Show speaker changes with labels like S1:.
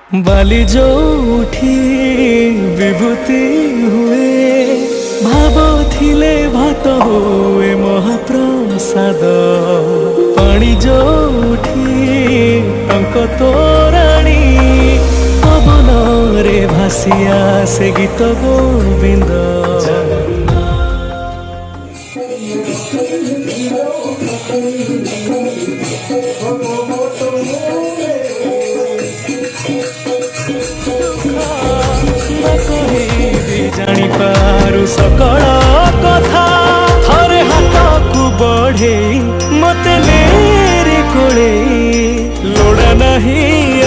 S1: बाली जो उठी विभूति हुए भाव थिले भात हुए महाप्रसाद पानी जो उठी टंक तोराणी पवन रे भासिया से गीत गोविंद जानी पारु सकल कथा थरे हाथ को बढ़े मते ले रे कोले लोड़ा नहीं